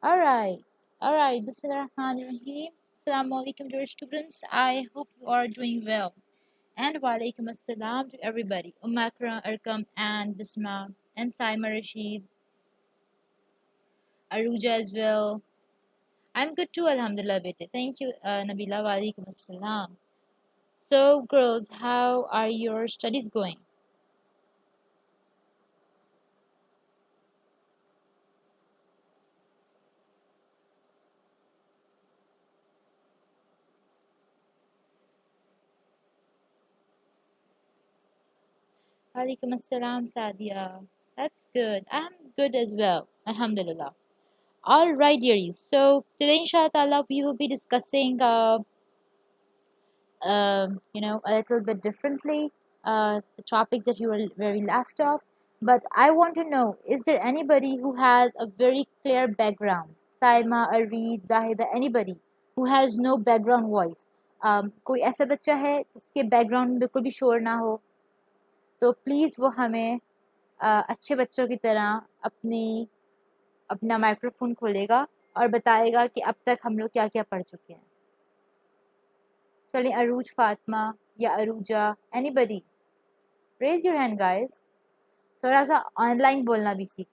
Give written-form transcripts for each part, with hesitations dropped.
All right. All right. Bismillahirrahmanirrahim. Assalamu alaikum, dear students. I hope you are doing well. And wa alaikum assalam to everybody. Umakra, Arkam, and Bisma, and Saima Rashid, Aruja as well. I'm good too, Alhamdulillah, bete. Thank you, Nabila. Wa alaikum assalam. So, girls, how are your studies going? Wa alaikum assalam, Sadia. That's good. I'm good as well. Alhamdulillah. All right, dearies. So today, inshallah, we will be discussing, a little bit differently, the topics that you were very left off. But I want to know, is there anybody who has a very clear background? Saima, Areed, Zahida, anybody who has no background voice? कोई ऐसा बच्चा है जिसके background में बिल्कुल भी शोर ना हो, तो प्लीज़ वो हमें अच्छे बच्चों की तरह अपना माइक्रोफोन खोलेगा और बताएगा कि अब तक हम लोग क्या क्या पढ़ चुके हैं. चलिए, अरूज फातिमा या Arooja, anybody, raise your hand guys. थोड़ा सा ऑनलाइन बोलना भी सीखें.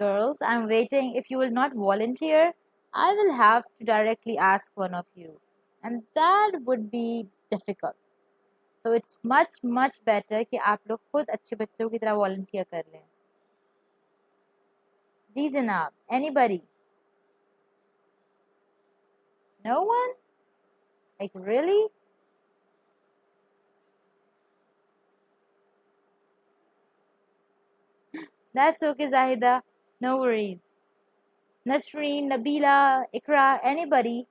Girls, I'm waiting. If you will not volunteer, I will have to directly ask one of you, and that would be difficult. So it's much much better कि आप लोग खुद अच्छे बच्चों की तरह volunteer कर लें. जी जनाब, anybody? No one? Like really? That's okay, Zahida. No worries. Nasreen, Nabila, Ikra, anybody?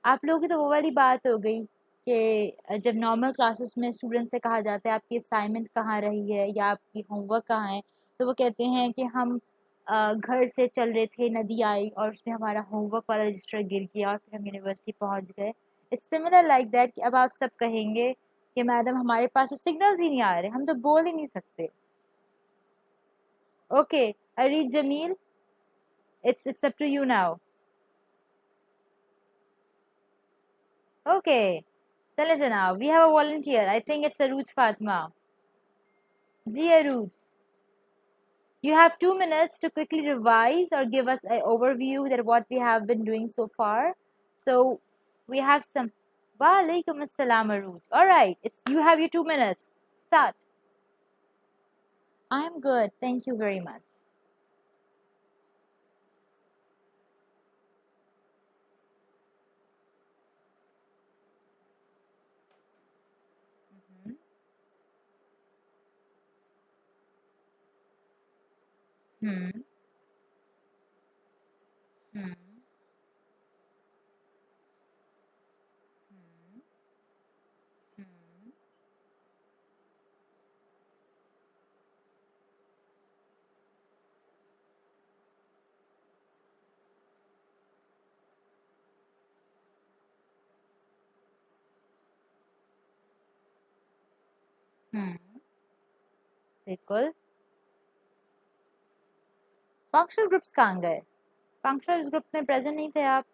आप लोगों की तो वो वाली बात हो गई कि जब नॉर्मल क्लासेस में स्टूडेंट से कहा जाता है आपकी असाइनमेंट कहाँ रही है या आपकी होमवर्क कहाँ है, तो वो कहते हैं कि हम घर से चल रहे थे, नदी आई और उसमें हमारा होमवर्क वाला रजिस्टर गिर गया और फिर हम यूनिवर्सिटी पहुंच गए. इट्स सिमिलर लाइक दैट कि अब आप सब कहेंगे कि मैडम हमारे पास तो सिग्नल्स ही नहीं आ रहे, हम तो बोल ही नहीं सकते. Okay, Areej Jameel, it's up to you now. Okay, so listen now. We have a volunteer. I think it's Aruj Fatma. Ji Aruj, you have 2 minutes to quickly revise or give us an overview that what we have been doing so far. So we have some. Wa alaikum assalam, Aruj. All right, it's you have your 2 minutes. Start. I'm good. Thank you very much. Hmm. Hmm. Hmm. Hmm. बिल्कुल. Functional groups कहाँ गए? Functional group में present नहीं थे आप?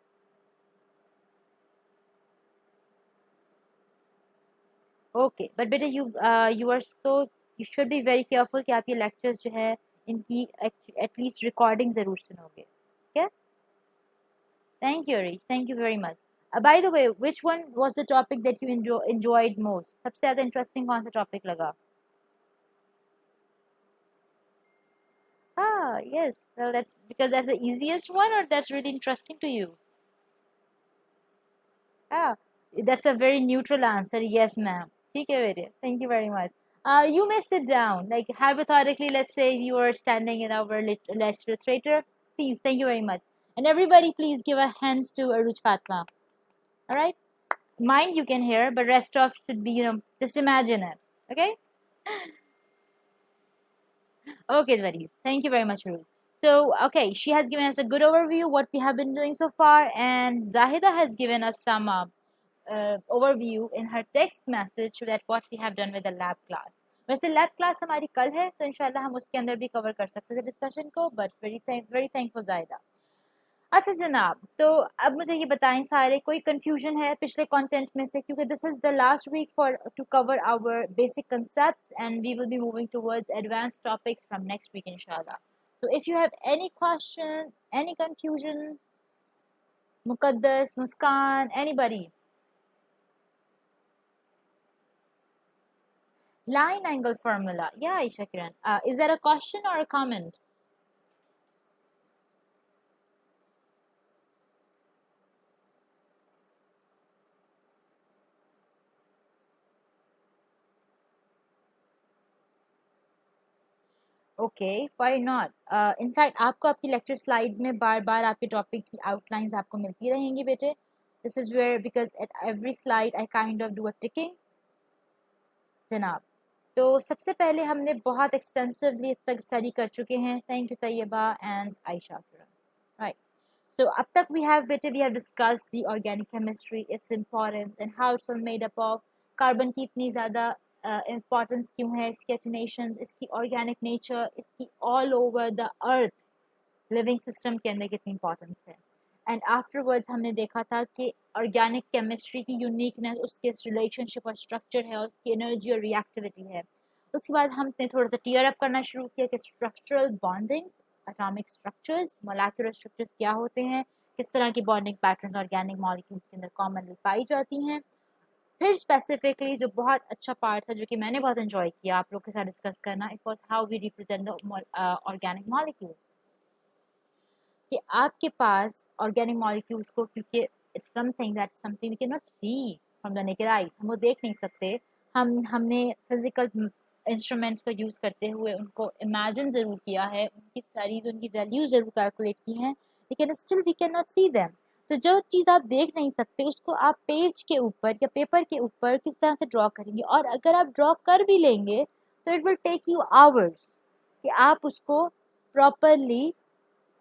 Okay, but बेटा you are so, you should be very careful कि आप ये लेक्चर्स जो है इनकी एटलीस्ट रिकॉर्डिंग ज़रूर सुनोगे, ठीक है? Thank you Areej, thank you very much. By the way, which one was the topic that you enjoyed most? सबसे ज़्यादा इंटरेस्टिंग कौन सा टॉपिक लगा? Ah, yes. Well, that's because that's the easiest one, or that's really interesting to you? Ah, that's a very neutral answer. Yes, ma'am. ठीक है बेटे. Thank you very much. You may sit down. Like hypothetically, let's say you are standing in our lecture theater. Please, thank you very much. And everybody, please give a hands to Aruj Fatma. All right. Mind you can hear, but rest of should be, just imagine it. Okay. Okay, buddies. Thank you very much, Aruj. So, okay, she has given us a good overview what we have been doing so far, and Zahida has given us some overview in her text message that what we have done with the lab class. वैसे lab class हमारी कल है तो इंशाल्लाह हम उसके अंदर भी कवर कर सकते थे डिस्कशन को, बट वेरी थैंकफुल जायदा। अच्छा जनाब, तो अब मुझे ये बताएं सारे, कोई कंफ्यूजन है पिछले कंटेंट में से, क्योंकि this is the last week for to cover our basic concepts and we will be moving towards advanced topics from next week inshallah. So if you have any question, any confusion, Muqaddas, Muskan, anybody. Line angle formula. Yeah, Aisha Kiran. Is that a question or a comment? Okay, why not. In fact आपको आपकी lecture slides में बार बार आपके topic की outlines आपको मिलती रहेंगी बेटे। This is where because at every slide I kind of do a ticking जनाब। तो सबसे पहले हमने बहुत एक्सटेंसिवली तक स्टडी कर चुके हैं। Thank you Tayyaba and Ayesha right. So up तक we have better we have discussed the organic chemistry, its importance and how it's all made up of, carbon की इतनी ज़्यादा इम्पोर्टेंस क्यों है, इसकी एटनेशंस, इसकी ऑर्गेनिक नेचर, इसकी all over the earth living system के अंदर कितनी इंपॉर्टेंस है। एंड आफ्टरवर्ड्स हमने देखा था कि ऑर्गेनिक केमिस्ट्री की यूनिकनेस उसके रिलेशनशिप और स्ट्रक्चर है, उसकी एनर्जी और रिएक्टिविटी है। उसके बाद हमने थोड़ा सा टीयर अप करना शुरू किया कि structural bondings, atomic structures, molecular structures क्या होते हैं, किस तरह की बॉन्डिंग पैटर्न्स ऑर्गेनिक मॉलिक्यूल्स के अंदर कॉमनली पाई जाती हैं। फिर स्पेसिफिकली जो बहुत अच्छा पार्ट था जो कि मैंने बहुत एंजॉय किया आप लोग के साथ डिस्कस करना, it was how we represent the organic molecules. कि आपके पास ऑर्गेनिक मॉलिक्यूल्स को, क्योंकि it's something we can not see from the naked eye, हम वो देख नहीं सकते। हमने फिजिकल इंस्ट्रूमेंट्स को यूज़ करते हुए उनको इमेजिन ज़रूर किया है, उनकी स्टडीज उनकी वैल्यू ज़रूर कैलकुलेट की हैं, लेकिन still we can not see them. तो जो चीज़ आप देख नहीं सकते उसको आप पेज के ऊपर या पेपर के ऊपर किस तरह से ड्रॉ करेंगे, और अगर आप ड्रॉ कर भी लेंगे तो it will take you hours कि आप उसको प्रॉपरली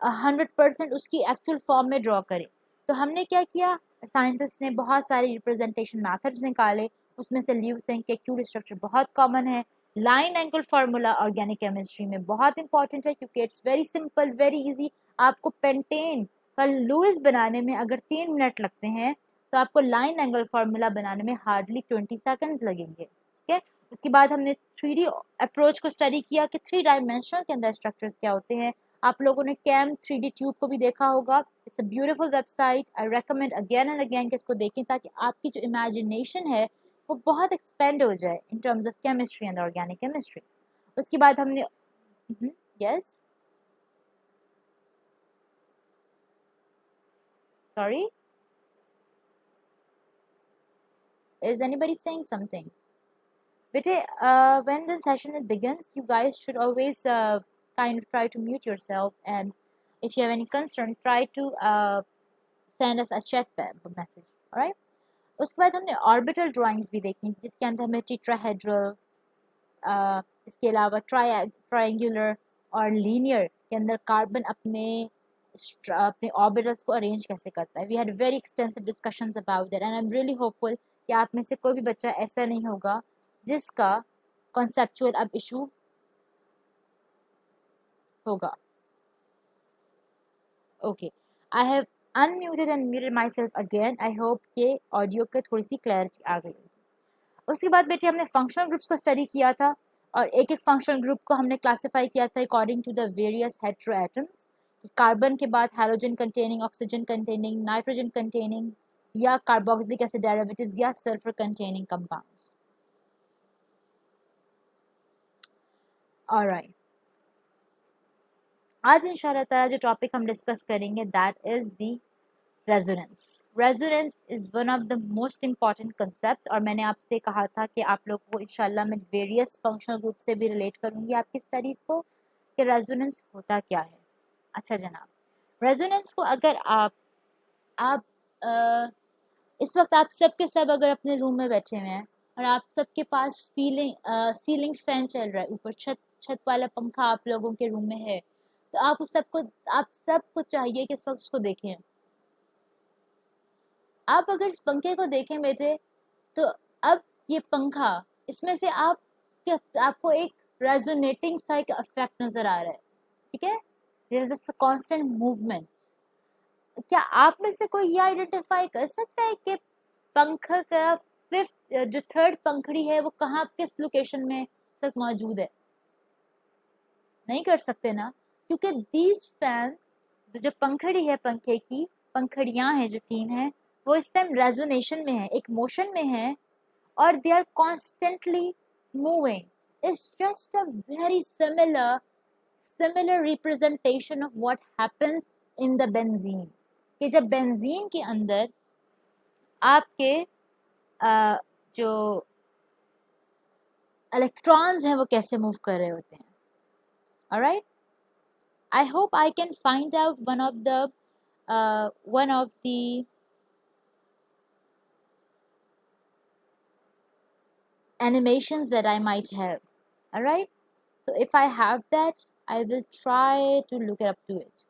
100% उसकी एक्चुअल फॉर्म में ड्रॉ करें। तो हमने क्या किया, साइंटिस्ट ने बहुत सारे रिप्रेजेंटेशन मेथड्स निकाले, उसमें से ल्यूसेंग के क्यूब स्ट्रक्चर बहुत कॉमन है। Line angle formula organic chemistry में बहुत इंपॉर्टेंट है क्योंकि it's very simple very easy. आपको पेंटेन का लुइस बनाने में अगर 3 मिनट लगते हैं तो आपको लाइन एंगल फार्मूला बनाने में हार्डली 20 सेकेंड्स लगेंगे। ठीक है, उसके बाद हमने 3D अप्रोच को स्टडी किया कि 3 डायमेंशनल के अंदर स्ट्रक्चर्स क्या होते हैं। आप लोगों ने कैम 3D ट्यूब को भी देखा होगा, it's a beautiful website, I recommend again and again कि इसको देखें ताकि आपकी जो इमेजिनेशन है वो बहुत एक्सपेंड हो जाए in terms of chemistry and organic chemistry. उसके बाद हमने yes sorry, is anybody saying something? Bete, when the session begins, you guys should always kind of try to mute yourselves, and if you have any concern, try to send us a chat message. All right? उसके बाद हमने orbital drawings भी देखी जिसके अंदर हमें टीट्राहेड्रल, इसके अलावा ट्रायंगुलर और लीनियर के अंदर कार्बन अपने अपने ऑर्बिटल्स को अरेंज कैसे करता है। We had very extensive discussions about that and I am really hopeful कि आप में से कोई भी बच्चा ऐसा नहीं होगा जिसका कॉन्सेप्चुअल अब इशू होगा। Okay, I have unmuted and muted my self again. I hope कि ऑडियो की थोड़ी सी क्लैरिटी आ गई। उसके बाद बेटे हमने फंक्शनल ग्रुप्स को स्टडी किया था और एक एक फंक्शनल ग्रुप को हमने क्लासिफाई किया था according to the various heteroatoms. Carbon के बाद hydrogen containing, oxygen containing, nitrogen containing, या कार्बोक्सिलिक एसिड डेरिवेटिव्स या सल्फर कंटेनिंग कंपाउंड्स। ऑलराइट, आज इंशाल्लाह ताला जो टॉपिक हम डिस्कस करेंगे that is the resonance. Resonance is one of the most important concept, और मैंने आपसे कहा था कि आप लोग को इंशाल्लाह मैं वेरियस फंक्शनल ग्रुप से भी रिलेट करूँगी आपकी स्टडीज़ को कि रेजोनेंस होता क्या है। अच्छा जनाब, रेजोनेंस को अगर आप इस वक्त आप सब के सब अगर अपने रूम में बैठे हुए हैं और आप सबके पास सीलिंग फैन चल रहा है, ऊपर छत वाला पंखा आप लोगों के रूम में है, तो आप सबको चाहिए कि इस वक्त उसको देखें। आप अगर इस पंखे को देखें बेटे, तो अब ये पंखा, इसमें से आपको एक रेजोनेटिंग सा एक इफेक्ट नजर आ रहा है, ठीक है, there is a constant movement. क्या आप में से कोई ये आइडेंटिफाई कर सकता है कि पंख का फिफ्थ जो थर्ड पंखड़ी है वो कहाँ, किस लोकेशन में तक मौजूद है? नहीं कर सकते ना, क्योंकि दीज फैंस, जो पंखड़ी है पंखे की, पंखड़ियां हैं जो तीन हैं, वो इस टाइम रेजोनेशन में है, एक मोशन में है, और they are constantly moving. It's just a very similar representation of what happens in the benzene, कि जब बेंजीन के अंदर आपके जो इलेक्ट्रॉन्स हैं वो कैसे मूव कर रहे होते हैं। alright, I hope I can find out one of the animations that I might have. Alright, so if I have that, I will try to look up to it.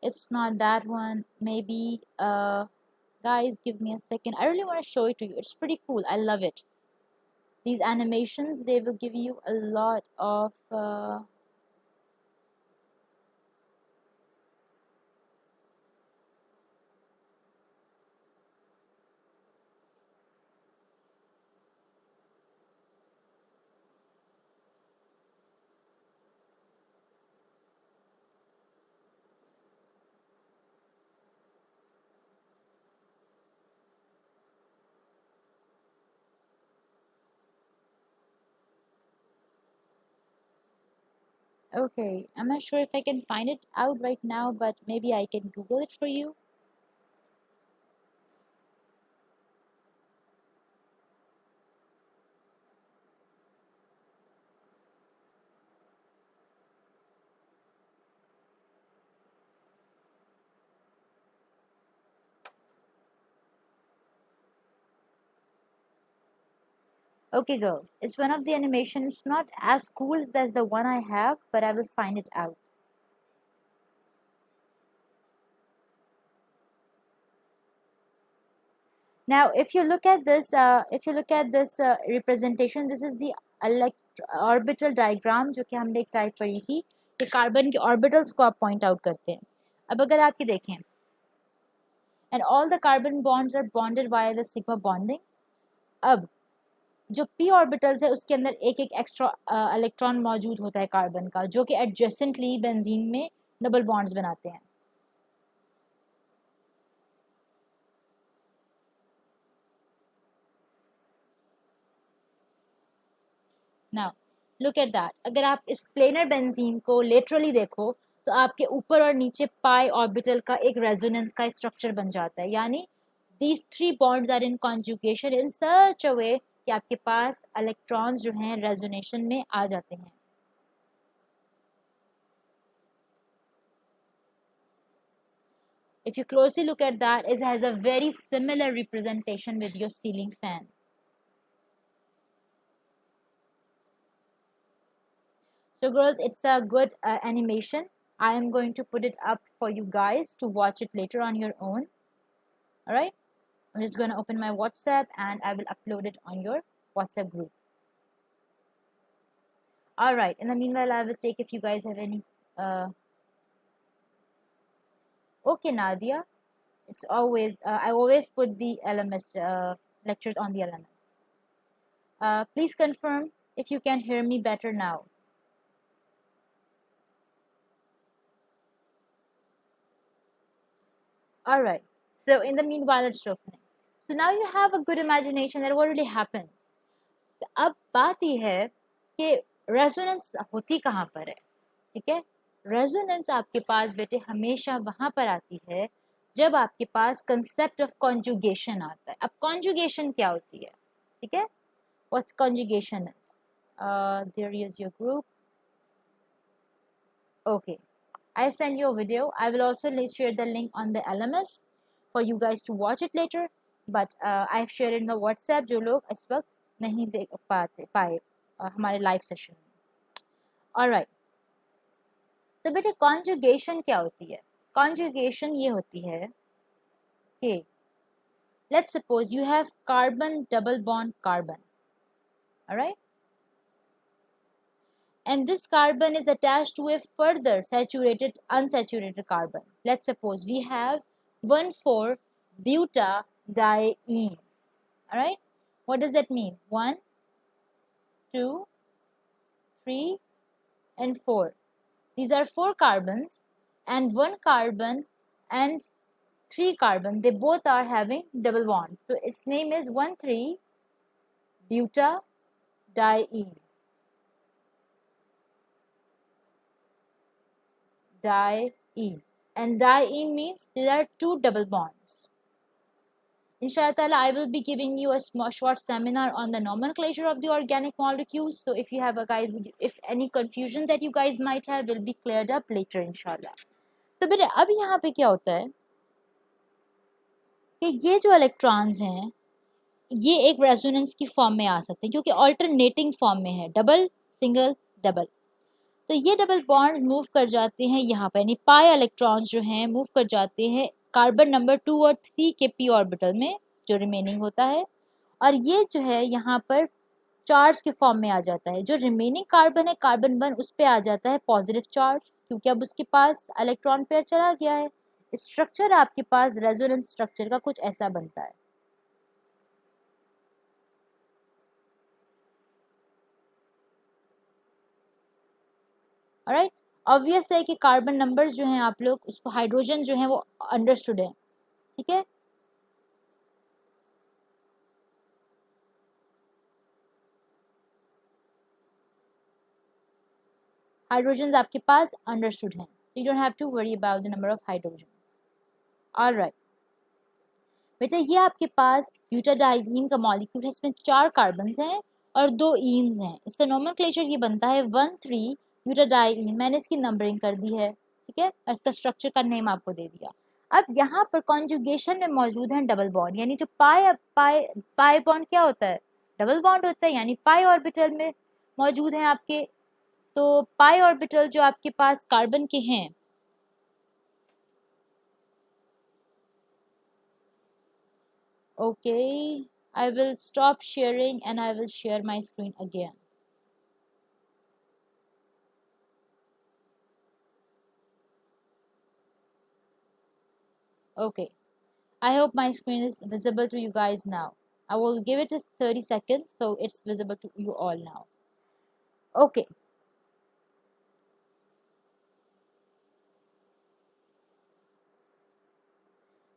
It's not that one. Maybe, guys, give me a second. I really want to show it to you. It's pretty cool. I love it. These animations, they will give you a lot of okay, I'm not sure if I can find it out right now, but maybe I can Google it for you. Okay, girls, it's one of the animations, not as cool as the one I have, but I will find it out. Now, if you look at this representation, this is the orbital diagram जो कि हमने एक type पढ़ी थी, कि carbon के orbitals को आप पॉइंट आउट करते हैं। अब अगर आप ये देखें, and all the carbon bonds are bonded by the sigma bonding. अब जो p ऑर्बिटल्स है उसके अंदर एक एक एक्स्ट्रा इलेक्ट्रॉन मौजूद होता है कार्बन का, जो कि एडजेसेंटली बेंजीन में डबल बॉन्ड्स बनाते हैं। नाउ लुक एट दैट, अगर आप इस प्लेनर बेंजीन को लेटरली देखो, तो आपके ऊपर और नीचे पाई ऑर्बिटल का एक रेजोनेंस का स्ट्रक्चर बन जाता है, यानी these three bonds are in conjugation in such a way कि आपके पास इलेक्ट्रॉन्स जो हैं रेजोनेशन में आ जाते हैं। If you closely look at that, it has a very similar representation with your ceiling fan. So girls, it's a good animation. I am going to put it up for you guys to watch it later on your own. Alright, I'm just going to open my WhatsApp and I will upload it on your WhatsApp group. Alright, in the meanwhile, I will take if you guys have any. Okay, Nadia, it's always, I always put the LMS lectures on the LMS. Please confirm if you can hear me better now. Alright, so in the meanwhile, it's opening. So now you have a good imagination that what really happens. अब बात यह है कि resonance होती कहाँ पर है, ठीक है? रेजोनेंस आपके पास बेटे हमेशा वहां पर आती है जब आपके पास कंसेप्ट ऑफ कॉन्जुगेशन आता है। अब कॉन्जुगेशन क्या होती है, ठीक है? What's conjugation is, there is your group, okay, I send you a video. I will also share the link on the LMS for you guys to watch it later. But I've shared it in the WhatsApp जो लोग इस वक्त नहीं देख पाए हमारे live session में. Alright, तो बेटे कॉन्जुगेशन क्या होती है? कॉन्जुगेशन ये होती है कि let's suppose you have carbon double bond carbon, all right, and this carbon is attached to a further saturated unsaturated carbon. Let's suppose we have 1,4 butadiene. All right, what does that mean? 1, 2, 3 and 4. These are 4 carbons, and 1 carbon and 3 carbon, they both are having double bonds, so its name is 1,3 butadiene. Diene, and diene means there are 2 double bonds. Inshallah, I will be giving you a small short seminar on the nomenclature of the organic molecules. So if you have if any confusion that you guys might have will be cleared up later inshallah. तो बेटे अब यहाँ पे क्या होता है कि ये जो इलेक्ट्रॉन्स हैं ये एक रेजोनेंस की फॉर्म में आ सकते हैं क्योंकि ऑल्टरनेटिंग फॉर्म में है, डबल सिंगल डबल. तो ये डबल बॉन्ड्स मूव कर जाते हैं यहाँ पर, यानी पाई इलेक्ट्रॉन्स जो हैं मूव कर जाते हैं कार्बन नंबर 2 और 3 के पी ऑर्बिटल में जो रिमेनिंग होता है, और ये जो है यहाँ पर चार्ज के फॉर्म में आ जाता है. जो रिमेनिंग कार्बन है कार्बन 1 उस पर आ जाता है पॉजिटिव चार्ज क्योंकि अब उसके पास इलेक्ट्रॉन पेयर चला गया है. स्ट्रक्चर आपके पास रेजोनेंस स्ट्रक्चर का कुछ ऐसा बनता है. ऑलराइट, ऑब्वियस है कि कार्बन नंबर्स जो हैं आप लोग उसको हाइड्रोजन जो है वो अंडरस्टूड है, ठीक है. हाइड्रोजन आपके पास अंडरस्टूड हैं, you don't have to worry about the number of hydrogens. All right, बेटा ये आपके पास ब्यूटाडाइजीन का मॉलिक्यूल है, इसमें 4 कार्बन हैं और 2 ईन्स हैं. इसका नोमेनक्लेचर ये बनता है 1,3 ब्यूटाडाइजीन. मैंने इसकी नंबरिंग कर दी है, ठीक है, और इसका स्ट्रक्चर का नेम आपको दे दिया. अब यहाँ पर कॉन्जुगेशन में मौजूद है डबल बॉन्ड, यानी जो पाई पाई पाई बॉन्ड क्या होता है? डबल बॉन्ड होता है, यानी पाई ऑर्बिटल में मौजूद है आपके. तो पाई ऑर्बिटल जो आपके पास कार्बन के हैं okay, I will stop sharing and I will share my screen again. Okay, I hope my screen is visible to you guys now. I will give it 30 seconds so it's visible to you all now. Okay,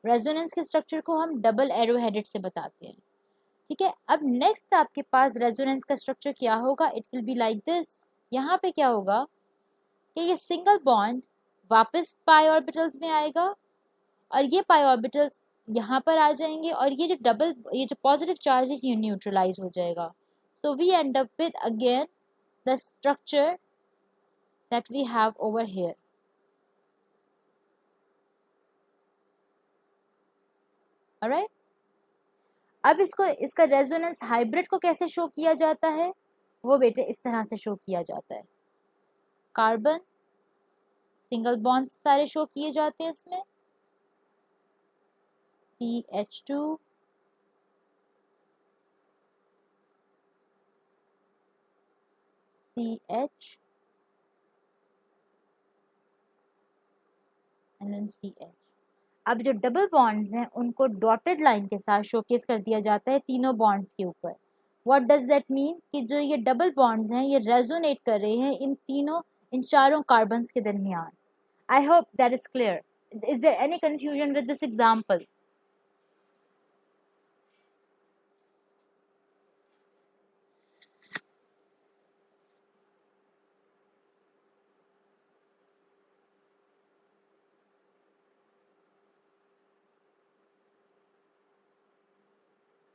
resonance के structure को हम double arrow headed से बताते हैं, ठीक है. अब next आपके पास रेजोनेंस का स्ट्रक्चर क्या होगा? It will be like this. यहाँ पे क्या होगा कि ये सिंगल बॉन्ड वापस पाई ऑर्बिटल्स में आएगा और ये पाई ऑर्बिटल्स यहाँ पर आ जाएंगे और ये जो पॉजिटिव चार्ज है ये न्यूट्रलाइज हो जाएगा. So we end up with again the structure that we have over here. Alright, अब इसका रेजोनेंस हाइब्रिड को कैसे शो किया जाता है? वो बेटे इस तरह से शो किया जाता है. कार्बन सिंगल बॉन्ड सारे शो किए जाते हैं इसमें, CH2 CH and then CH. अब जो डबल बॉन्ड्स हैं उनको डॉटेड लाइन के साथ शोकेस कर दिया जाता है तीनों बॉन्ड्स के ऊपर. व्हाट डज दैट मीन कि जो ये डबल बॉन्ड्स हैं ये रेजोनेट कर रहे हैं इन चारों कार्बन्स के दरमियान. I hope that is clear. Is there any confusion with this example?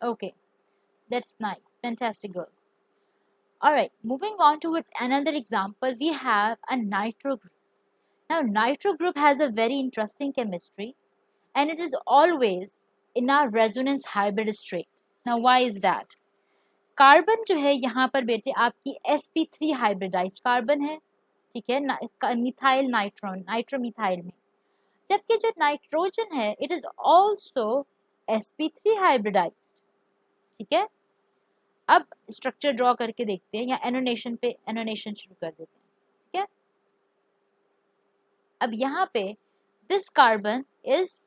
Okay, that's nice. Fantastic, girls. All right, moving on to with another example, we have a nitro group. Now, nitro group has a very interesting chemistry and it is always in a resonance hybrid state. Now, why is that? Carbon जो है यहाँ पर बेटे आपकी sp3 hybridised carbon है, ठीक है, methyl नाइट्रोमिथाइल में, जबकि जो नाइट्रोजन है it is also sp3 hybridised, ठीक है। अब स्ट्रक्चर ड्रॉ करके देखते हैं या एनोनेशन शुरू कर देते हैं, ठीक है। अब यहाँ पे this carbon is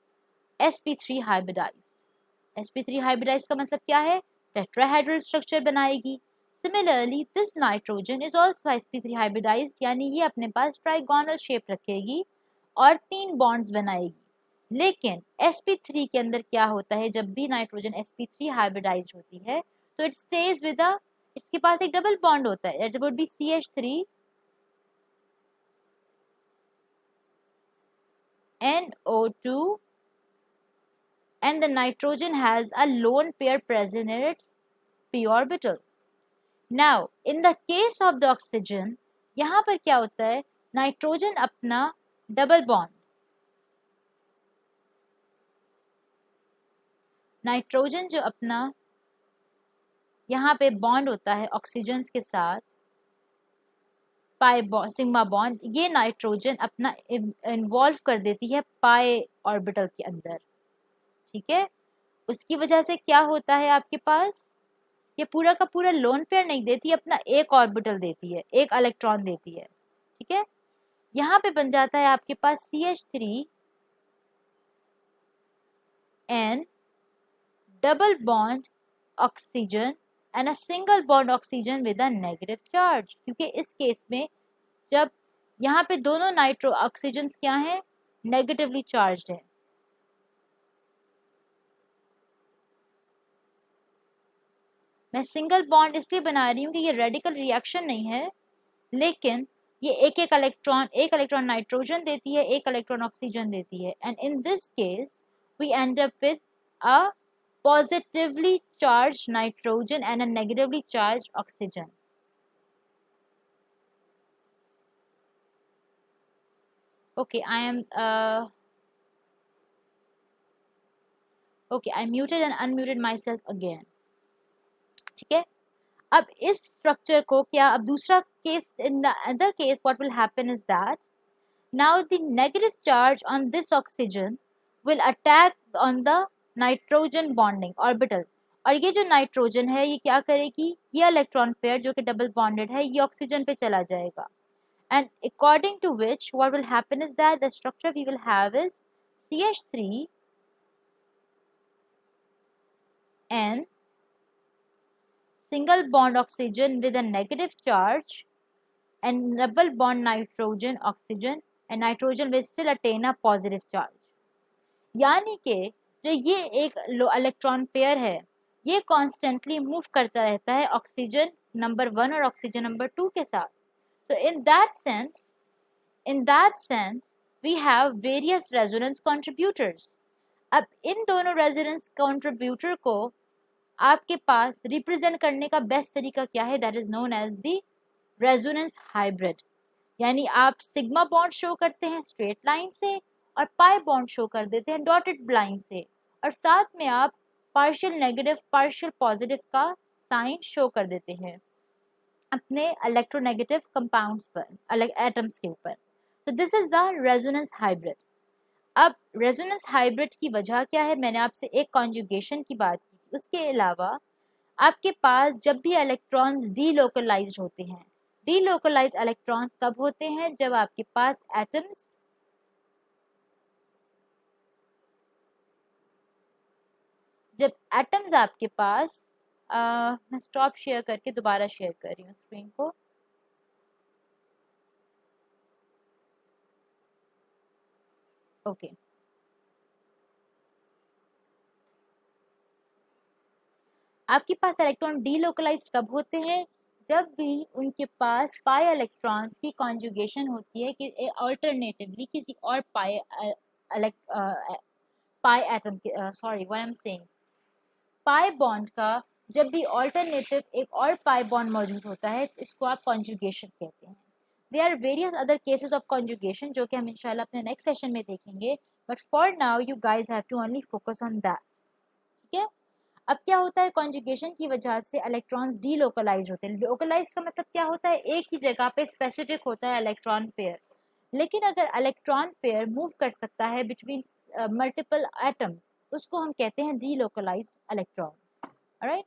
sp3 hybridised. sp3 hybridised का मतलब क्या है? टेट्राहेड्रल स्ट्रक्चर बनाएगी। Similarly this nitrogen is also sp3 hybridised, यानी ये अपने पास ट्राइगोनल शेप रखेगी और 3 बॉन्ड्स बनाएगी। लेकिन sp3 के अंदर क्या होता है, जब भी नाइट्रोजन sp3 हाइब्रिडाइज्ड होती है तो इट स्टेज विद अ, इसके पास एक डबल बॉन्ड होता है, that would be CH3 NO2 and the nitrogen has a lone pair present in its p orbital. Now, in the case of the oxygen, यहाँ पर क्या होता है, नाइट्रोजन अपना डबल बॉन्ड, नाइट्रोजन जो अपना यहाँ पे बॉन्ड होता है ऑक्सीजन के साथ, पाई सिग्मा बॉन्ड, ये नाइट्रोजन अपना इन्वॉल्व कर देती है पाई ऑर्बिटल के अंदर, ठीक है। उसकी वजह से क्या होता है आपके पास, ये पूरा का पूरा लोन पेयर नहीं देती, अपना एक ऑर्बिटल देती है, एक इलेक्ट्रॉन देती है, ठीक है। यहाँ पे बन जाता है आपके पास CH3 N double bond oxygen and a single bond oxygen with a negative charge, क्योंकि इस केस में जब यहाँ पे दोनों नाइट्रो ऑक्सीजन क्या हैं, नेगेटिवली चार्ज्ड है। मैं सिंगल बॉन्ड इसलिए बना रही हूँ कि ये रेडिकल रिएक्शन नहीं है, लेकिन ये एक इलेक्ट्रॉन नाइट्रोजन देती है, एक इलेक्ट्रॉन ऑक्सीजन देती है, and in this case we end up with a positively charged nitrogen and a negatively charged oxygen. Okay, I muted and unmuted myself again. ठीक है। अब इस स्ट्रक्चर को क्या, अब दूसरा case, in the other case what will happen is that now the negative charge on this oxygen will attack on the nitrogen bonding orbital, और ये जो नाइट्रोजन है ये क्या करेगी, ये इलेक्ट्रॉन पेयर जो कि डबल बॉन्डेड है ये ऑक्सीजन पे चला जाएगा, and according to which what will happen is that the structure we will have is CH3 N single bond oxygen with a negative charge and double bond nitrogen oxygen, and nitrogen will still attain a positive charge. यानी कि जो ये एक electron pair है ये constantly move करता रहता है ऑक्सीजन नंबर 1 और ऑक्सीजन नंबर 2 के साथ। So in that sense we have various resonance contributors. अब इन दोनों रेजोनेंस कंट्रीब्यूटर को आपके पास रिप्रेजेंट करने का बेस्ट तरीका क्या है, that is known as the resonance hybrid, यानी आप सिग्मा बॉन्ड शो करते हैं स्ट्रेट लाइन से और पाई बॉन्ड शो कर देते हैं डॉटेड लाइन से, और साथ में आप पार्शियल नेगेटिव पार्शियल पॉजिटिव का साइन शो कर देते हैं अपने इलेक्ट्रोनेगेटिव कंपाउंड्स पर, एटम्स के ऊपर। तो this is the resonance hybrid. अब रेजोनेंस हाइब्रिड की वजह क्या है, मैंने आपसे एक कॉन्जुगेशन की बात की, उसके अलावा आपके पास जब भी इलेक्ट्रॉन्स डीलोकलाइज्ड होते हैं, डीलोकलाइज्ड इलेक्ट्रॉन्स कब होते हैं, जब आपके पास एटम्स आपके पास मैं स्टॉप शेयर करके दोबारा शेयर कर रही हूँ स्क्रीन को। ओके आपके पास इलेक्ट्रॉन डीलोकलाइज्ड कब होते हैं, जब भी उनके पास पाई इलेक्ट्रॉन्स की कॉन्जुगेशन होती है कि अल्टरनेटिवली किसी और पाई एटम के, sorry what I am saying, pi bond का जब भी ऑल्टरनेटिव एक और पाई बॉन्ड मौजूद होता है इसको आप कॉन्जुगेशन कहते हैं। There are various other cases of conjugation जो कि हम इंशाल्लाह अपने नेक्स्ट सेशन में देखेंगे, but for now you guys have to only focus on that. ठीक है. अब क्या होता है, कॉन्जुगेशन की वजह से इलेक्ट्रॉन्स डीलोकलाइज होते हैं. लोकलाइज का मतलब क्या होता है, एक ही जगह पे स्पेसिफिक होता है इलेक्ट्रॉन पेयर. लेकिन अगर इलेक्ट्रॉन पेयर मूव कर सकता है बिटवीन मल्टीपल एटम्स, उसको हम कहते हैं डीलोकलाइज्ड इलेक्ट्रॉन्स. ऑलराइट.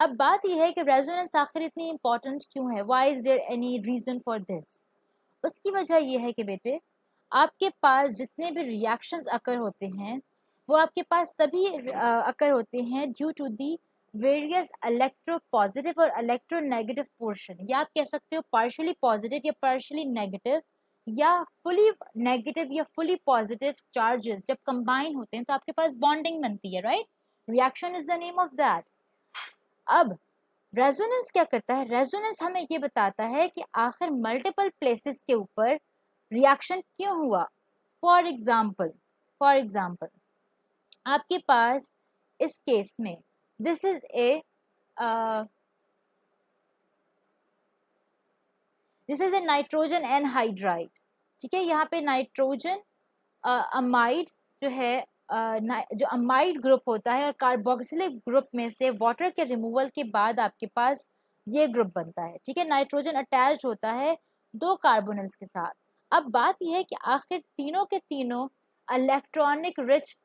अब बात यह है कि रेजोनेंस आखिर इतनी इंपॉर्टेंट क्यों है, why is there any reason for this. उसकी वजह यह है कि बेटे, आपके पास जितने भी रिएक्शंस अकर होते हैं वो आपके पास तभी अकर होते हैं due to the various electropositive और इलेक्ट्रो नेगेटिव पोर्शन, या आप कह सकते हो पार्शियली पॉजिटिव या पार्शियली नेगेटिव, या फुली नेगेटिव या फुली पॉजिटिव चार्जेस जब कंबाइन होते हैं तो आपके पास बॉन्डिंग बनती है. Right. Reaction is the name of that. अब रेजोनेंस क्या करता है, रेजोनेंस हमें ये बताता है कि आखिर मल्टीपल प्लेसेस के ऊपर रिएक्शन क्यों हुआ. फॉर एग्जाम्पल आपके पास इस केस में this is A nitrogen anhydride. ठीक है. यहाँ पे नाइट्रोजन अमाइड जो है, जो अमाइड ग्रुप होता है और कार्बोक्सिलिक ग्रुप में से वाटर के रिमूवल के बाद आपके पास ये ग्रुप बनता है. ठीक है. नाइट्रोजन अटैच होता है दो कार्बोनिल्स के साथ. अब बात यह है कि आखिर तीनों के तीनों इलेक्ट्रॉनिक रिच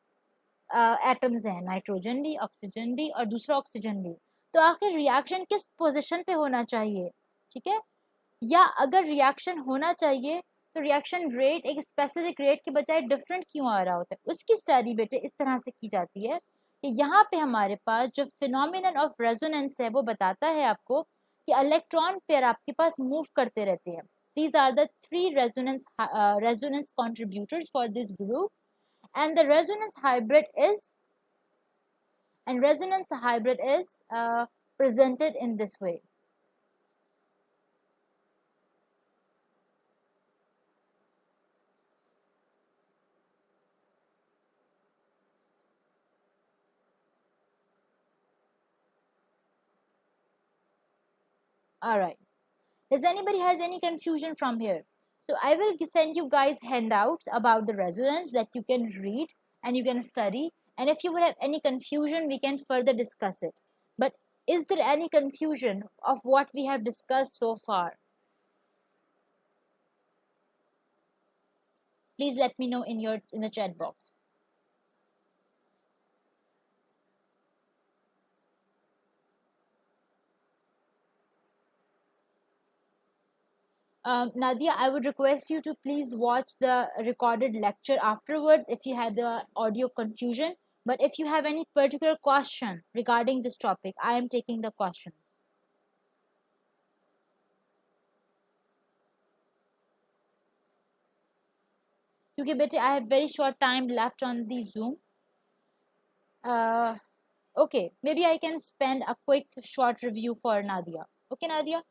एटम्स हैं, नाइट्रोजन भी, ऑक्सीजन भी और दूसरा ऑक्सीजन भी. तो आखिर रिएक्शन किस पोजीशन पे होना चाहिए. ठीक है. या अगर रिएक्शन होना चाहिए तो रिएक्शन रेट एक स्पेसिफिक रेट के बजाय डिफरेंट क्यों आ रहा होता है, उसकी स्टडी बेटे इस तरह से की जाती है कि यहाँ पे हमारे पास जो फिनोमिनन ऑफ रेजोनेंस है वो बताता है आपको कि इलेक्ट्रॉन पेयर आपके पास मूव करते रहते हैं. These are the three resonance contributors for this group, and the resonance hybrid is presented in this way. All right. Does anybody has any confusion from here? So I will send you guys handouts about the resonance that you can read and you can study. And if you would have any confusion, we can further discuss it. But is there any confusion of what we have discussed so far? Please let me know in the chat box. Nadia, I would request you to please watch the recorded lecture afterwards if you had the audio confusion. But if you have any particular question regarding this topic, I am taking the questions. Because beta, I have very short time left on the Zoom. Okay, maybe I can spend a quick short review for Nadia. Okay, Nadia?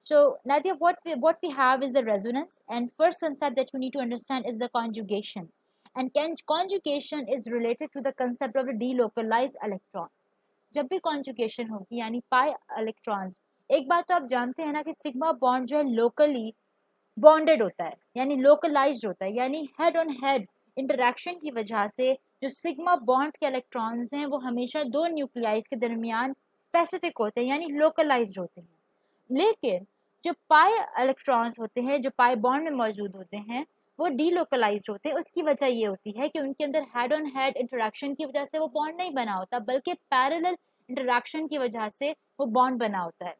So Nadia, what we have is the resonance, and first concept that you need to understand is the conjugation. And conjugation is related to the concept of the delocalized electron. जब भी conjugation होगी यानी pi electrons, एक बात तो आप जानते हैं ना कि सिग्मा बॉन्ड जो है लोकली बॉन्डेड होता है, यानी लोकलाइज्ड होता है, यानी हेड ऑन हेड इंटरेक्शन की वजह से जो सिग्मा बॉन्ड के इलेक्ट्रॉन्स हैं वो हमेशा दो न्यूक्लियाइज के दरमियान स्पेसिफिक होते हैं, यानी लोकलाइज्ड होते हैं. लेकिन जो पाई इलेक्ट्रॉन्स होते हैं जो पाई बॉन्ड में मौजूद होते हैं वो डीलोकलाइज्ड होते हैं. उसकी वजह ये होती है कि उनके अंदर हेड ऑन हेड इंटरेक्शन की वजह से वो बॉन्ड नहीं बना होता, बल्कि पैरेलल इंटरेक्शन की वजह से वो बॉन्ड बना होता है.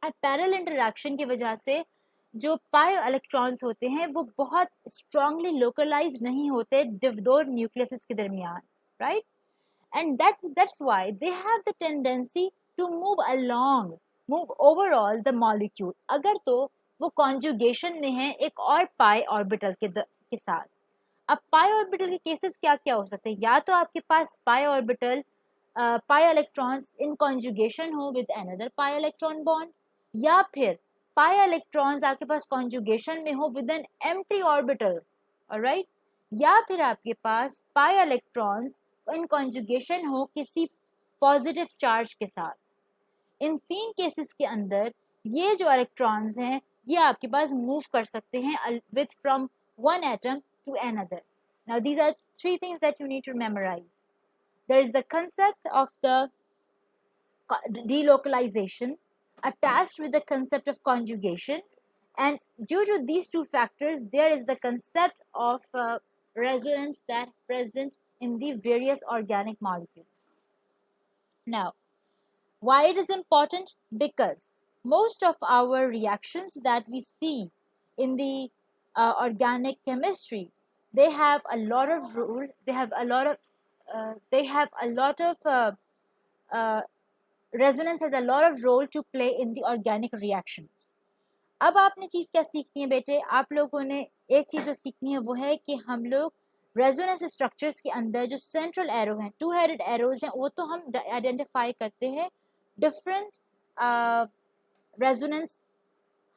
अब पैरेलल इंटरेक्शन की वजह से जो पाई इलेक्ट्रॉन्स होते हैं वो बहुत स्ट्रांगली लोकलाइज नहीं होते दो न्यूक्लियस के दरमियान. Right. And that's why they have the tendency to move overall the molecule. अगर तो वो conjugation में है एक और pi orbital के साथ. अब pi orbital के केसेस क्या क्या हो सकते हैं, या तो आपके पास pi orbital pi electrons in conjugation हो with another pi electron bond, या फिर pi electrons आपके पास conjugation में हो with an empty orbital. alright. या फिर आपके पास pi electrons इन कॉन्जुगेशन हो किसी पॉजिटिव चार्ज के साथ. इन 3 केसेस के अंदर ये जो इलेक्ट्रॉन्स हैं ये आपके पास मूव कर सकते हैं with from one atom to another. Now these are 3 things that you need to memorize. There is the concept of the delocalization attached with the concept of conjugation, and due to these 2 factors there is the concept of resonance that present in the various organic molecules. Now, why it is important? Because most of our reactions that we see in the organic chemistry, they have a lot of role, they have a lot of resonance has a lot of role to play in the organic reactions. अब आपने चीज़ क्या सीखनी है बेटे? आप लोगों ने एक चीज़ जो सीखनी है वो है कि हम लोग रेजोनेंस स्ट्रक्चर्स के अंदर जो सेंट्रल एरो हैं, 2 हेडेड एरोज हैं, वो तो हम आइडेंटिफाई करते हैं different resonance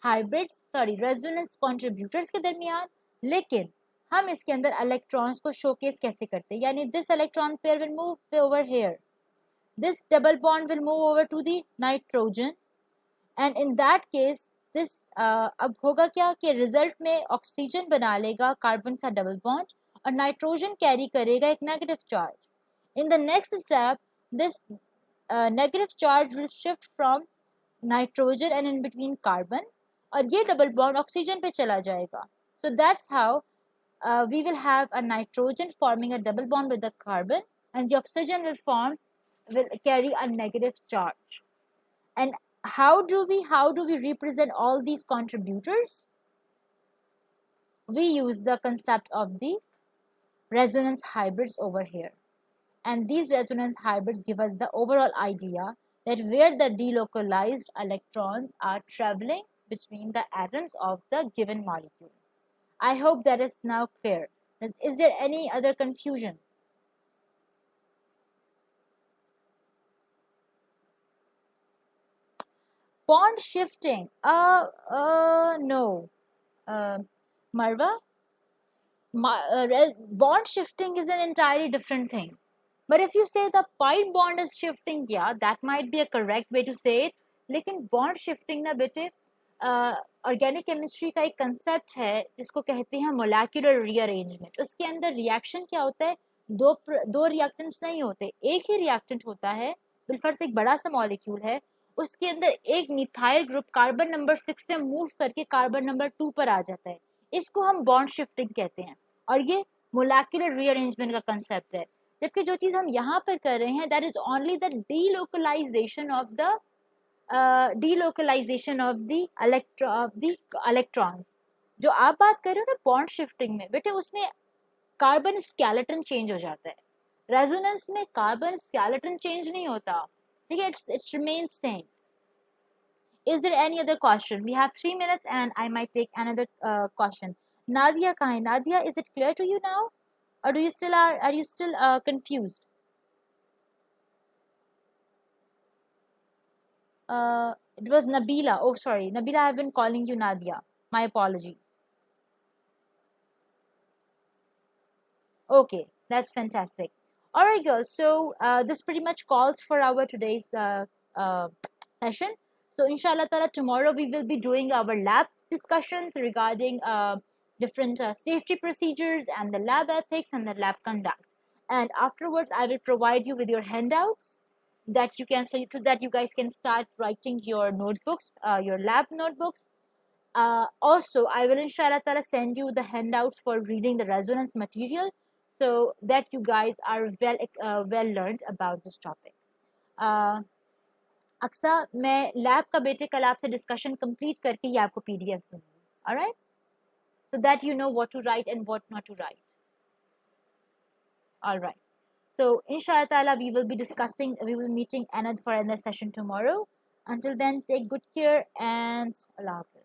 hybrids resonance contributors के दरमियान, लेकिन हम इसके अंदर इलेक्ट्रॉन्स को शोकेस कैसे करते हैं? यानी this electron pair will move over here, this double bond will move over to the nitrogen, and in that case this अब होगा क्या कि रिजल्ट में ऑक्सीजन बना लेगा कार्बन सा डबल बॉन्ड और नाइट्रोजन कैरी करेगा एक negative charge. In the next step this negative charge will shift from nitrogen and in between carbon, और ये डबल बॉन्ड ऑक्सीजन पे चला जाएगा. So that's how we will have a nitrogen forming a double bond with the carbon, and the oxygen will carry a negative charge. And how do we represent all these contributors? We use the concept of the resonance hybrids over here, and these resonance hybrids give us the overall idea that where the delocalized electrons are traveling between the atoms of the given molecule. I hope that is now clear. Is there any other confusion? Bond shifting, no, Marwa, bond shifting is an entirely different thing. But if you say the pi bond is shifting, yeah, that might be a correct way to say it. लेकिन bond shifting ना बेटे organic chemistry का एक concept है जिसको कहते हैं molecular rearrangement. उसके अंदर रिएक्शन क्या होता है? दो रिएक्टेंट्स नहीं होते, एक ही रिएक्टेंट होता है. बिलफर्स एक बड़ा सा मॉलिक्यूल है, उसके अंदर एक मिथाइल ग्रुप कार्बन नंबर 6 से मूव करके कार्बन नंबर 2 पर आ जाता है. इसको हम बॉन्ड शिफ्टिंग कहते हैं, और ये मोलेक्युलर रीअरेंजमेंट का कंसेप्ट है. जबकि जो चीज़ हम यहाँ पर कर रहे हैं that is only the delocalisation of the electrons. जो आप बात कर रहे हो ना बॉन्ड शिफ्टिंग में बेटे, उसमें कार्बन स्केलेटन चेंज हो जाता है. रेजोनेंस में कार्बन स्केलेटन चेंज नहीं होता, ठीक है, it's remains same. Is there any other question? We have 3 minutes and I might take another question. Nadia kahan hai? Nadia, is it clear to you now, or do you still are you still confused? It was Nabila. Oh, sorry, Nabila. I've been calling you Nadia. My apologies. Okay, that's fantastic. All right, girls. So this pretty much calls for our today's session. So inshallah ta'ala, tomorrow we will be doing our lab discussions regarding different safety procedures and the lab ethics and the lab conduct. And afterwards, I will provide you with your handouts that you can, so that you guys can start writing your notebooks, your lab notebooks. Also, I will inshallah ta'ala send you the handouts for reading the resonance material, so that you guys are well learned about this topic. Aqsa मैं lab का बेटे कल आपसे discussion complete करके ही आपको PDF दूंगी. Alright, so that you know what to write and what not to write. All right, so inshallah ta'ala we will be meeting for another session tomorrow. Until then, take good care and Allah Hafiz.